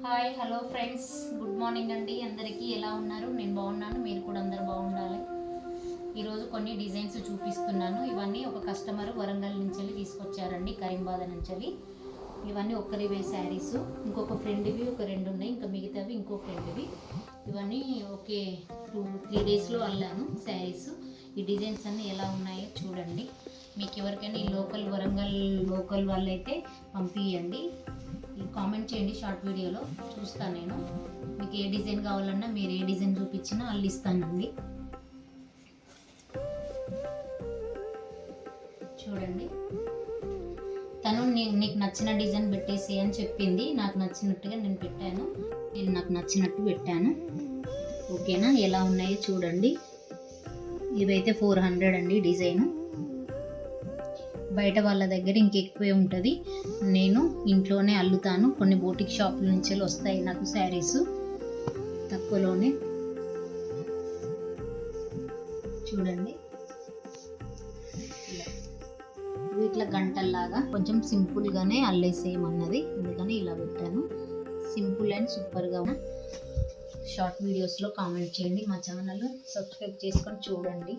Hi hello friends, good morning అండి. అందరికీ ఎలా ఉన్నారు? నేను బాగున్నాను, మీరు కూడా అందరు బాగుండాలి. ఈరోజు కొన్ని డిజైన్స్ చూపిస్తున్నాను. ఇవన్నీ ఒక కస్టమర్ వరంగల్ నుంచి తీసుకొచ్చారండి, కరీంబాద్ నుంచి. ఇవన్నీ ఒక్కరివే శారీస్. ఇంకొక ఫ్రెండ్వి ఒక రెండు ఉన్నాయి, ఇంకా మిగతావి ఇంకో ఫ్రెండ్వి. ఇవన్నీ ఓకే 2-3 డేస్లో అల్లాను శారీస్. ఈ డిజైన్స్ అన్నీ ఎలా ఉన్నాయో చూడండి. మీకు ఎవరికైనా ఈ వరంగల్ లోకల్ వాళ్ళైతే పంపించండి, కామెంట్ చేయండి. షార్ట్ వీడియోలో చూస్తాను నేను. మీకు ఏ డిజైన్ కావాలన్నా మీరు ఏ డిజైన్ చూపించినా అల్లిస్తానండి. చూడండి, తను నీకు నచ్చిన డిజైన్ పెట్టేసి అని చెప్పింది. నాకు నచ్చినట్టుగా నేను పెట్టాను. నేను నాకు నచ్చినట్టు పెట్టాను. ఓకేనా? ఎలా ఉన్నాయో చూడండి. ఇవైతే 400 అండి డిజైను. బయట వాళ్ళ దగ్గర ఇంకెక్కువే ఉంటుంది. నేను ఇంట్లోనే అల్లుతాను. కొన్ని బోటిక్ షాపుల నుంచి వస్తాయి నాకు శారీస్ తక్కువలోనే. చూడండి, వీటిలో గంటల్లాగా కొంచెం సింపుల్గానే అల్లేసేయమన్నది, అందుకని ఇలా పెట్టాను. సింపుల్ అండ్ సూపర్గా ఉన్న షార్ట్ వీడియోస్లో కామెంట్ చేయండి. మా ఛానల్ సబ్స్క్రైబ్ చేసుకొని చూడండి.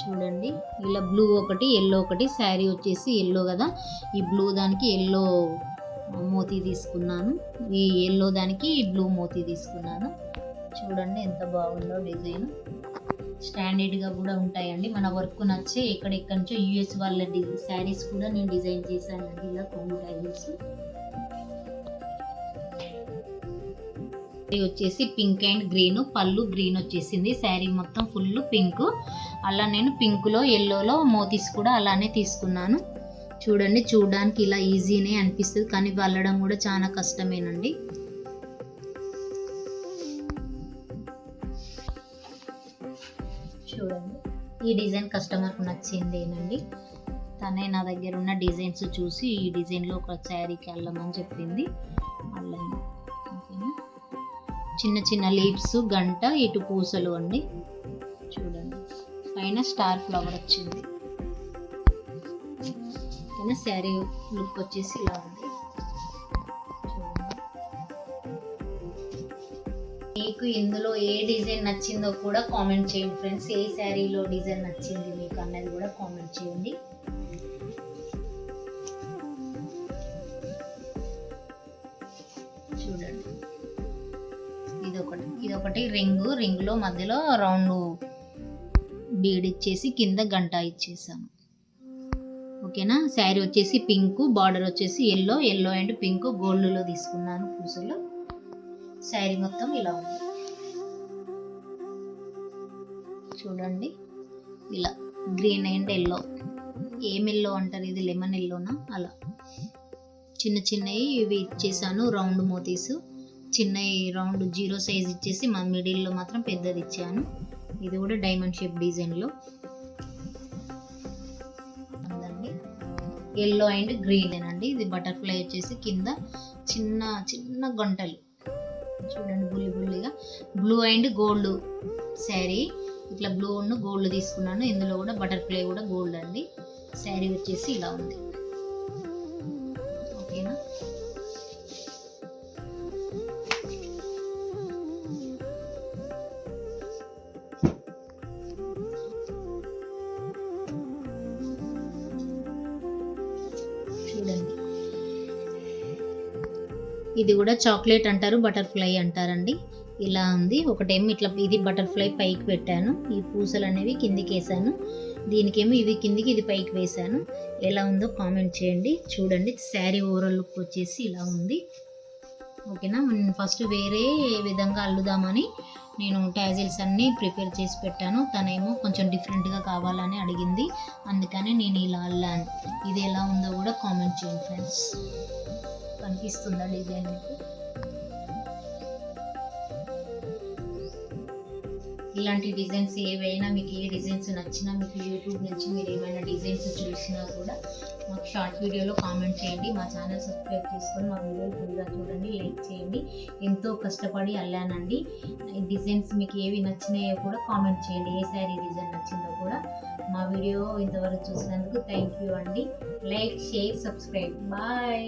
చూడండి, ఇలా బ్లూ ఒకటి ఎల్లో ఒకటి. శారీ వచ్చేసి ఎల్లో కదా, ఈ బ్లూ దానికి ఎల్లో మోతీ తీసుకున్నాను, ఈ ఎల్లో దానికి బ్లూ మోతీ తీసుకున్నాను. చూడండి ఎంత బాగుందో డిజైన్. స్టాండర్డ్గా కూడా ఉంటాయండి. మన వర్క్ నచ్చే ఎక్కడెక్కడి నుంచో యూఎస్ వాళ్ళ శారీస్ కూడా నేను డిజైన్ చేశానండి, ఇలా కొంగు టైల్స్. వచ్చేసి పింక్ అండ్ గ్రీన్, పళ్ళు గ్రీన్ వచ్చేసింది. శారీ మొత్తం ఫుల్ పింక్. అలా నేను పింక్లో ఎల్లోలో మోతీస్ కూడా అలానే తీసుకున్నాను. చూడండి, చూడడానికి ఇలా ఈజీనే అనిపిస్తుంది, కానీ వల్లడం కూడా చాలా కష్టమేనండి. చూడండి, ఈ డిజైన్ కస్టమర్కు నచ్చిందేనండి. తనే నా దగ్గర ఉన్న డిజైన్స్ చూసి ఈ డిజైన్లో ఒక శారీకి అల్లమని చెప్పింది, అల్లాను. ఓకేనా? చిన్న చిన్న లీవ్స్, గంట, ఇటు పూసలు అండి. చూడండి, పైన స్టార్ ఫ్లవర్ వచ్చింది. ఓకేనా? శారీ లుక్ వచ్చేసి ఇలా ఉంది. మీకు ఇందులో ఏ డిజైన్ నచ్చిందో కూడా కామెంట్ చేయండి ఫ్రెండ్స్. ఏ శారీలో డిజైన్ నచ్చింది మీకు అన్నది కూడా కామెంట్ చేయండి. చూడండి, ఇదొకటి రింగులో మధ్యలో రౌండ్ బీడ్ ఇచ్చేసి కింద గంట ఇచ్చేసాము. ఓకేనా? శారీ వచ్చేసి పింక్, బార్డర్ వచ్చేసి ఎల్లో అండ్ పింక్ గోల్డ్లో తీసుకున్నాను పూసలు. శారీ మొత్తం ఇలా ఉంది. చూడండి, ఇలా గ్రీన్ అండ్ ఎల్లో. ఏం ఎల్లో అంటారు, ఇది లెమన్ ఎల్లోనా? అలా చిన్న చిన్నవి ఇవి ఇచ్చేసాను, రౌండ్ మోతీస్. చిన్న రౌండ్ 0 సైజ్ ఇచ్చేసి మా మిడిల్లో మాత్రం పెద్దది ఇచ్చాను. ఇది కూడా డైమండ్ షేప్ డిజైన్లో ఉందండి. ఎల్లో అండ్ గ్రీన్ అండి. ఇది బటర్ఫ్లై వచ్చేసి కింద చిన్న చిన్న గంటలు. చూడండి, బుల్లిగా బ్లూ అండ్ గోల్డ్ శారీ. ఇట్లా బ్లూ అండ్ గోల్డ్ తీసుకున్నాను. ఇందులో కూడా బటర్ఫ్లై కూడా గోల్డ్ అండి. శారీ వచ్చేసి ఇలా ఉంది. ఓకేనా? చూడండి, ఇది కూడా చాక్లెట్ అంటారు, బటర్ఫ్లై అంటారండి. ఇలా ఉంది. ఒకటేమో ఇట్లా ఇది బటర్ఫ్లై పైకి పెట్టాను, ఈ పూసలు అనేవి కిందికి వేసాను. దీనికేమో ఇది కిందికి, ఇది పైకి వేసాను. ఎలా ఉందో కామెంట్ చేయండి. చూడండి, శారీ ఓవరాల్ లుక్ వచ్చేసి ఇలా ఉంది. ఓకేనా? ఫస్ట్ వేరే విధంగా అల్లుదామని నేను టాజిల్స్ అన్నీ ప్రిపేర్ చేసి పెట్టాను. తనేమో కొంచెం డిఫరెంట్గా కావాలని అడిగింది, అందుకని నేను ఇలా అల్లాను. ఇది ఎలా ఉందో కూడా కామెంట్ చేయండి ఫ్రెండ్స్. కనిపిస్తుందా డిజైన్ మీకు? ఇలాంటి డిజైన్స్ ఏవైనా మీకు ఏ డిజైన్స్ నచ్చినా, మీకు యూట్యూబ్ నుంచి మీరు ఏమైనా డిజైన్స్ చూసినా కూడా మాకు షార్ట్ వీడియోలో కామెంట్ చేయండి. మా ఛానల్ సబ్స్క్రైబ్ చేసుకొని మా వీడియోలు ఫుల్గా చూడండి, లైక్ చేయండి. ఎంతో కష్టపడి అల్లానండి. ఈ డిజైన్స్ మీకు ఏవి నచ్చినాయో కూడా కామెంట్ చేయండి. ఏ శారీ డిజైన్ నచ్చిందో కూడా. మా వీడియో ఇంతవరకు చూసినందుకు థ్యాంక్ యూ అండి. Like, share, subscribe. బాయ్.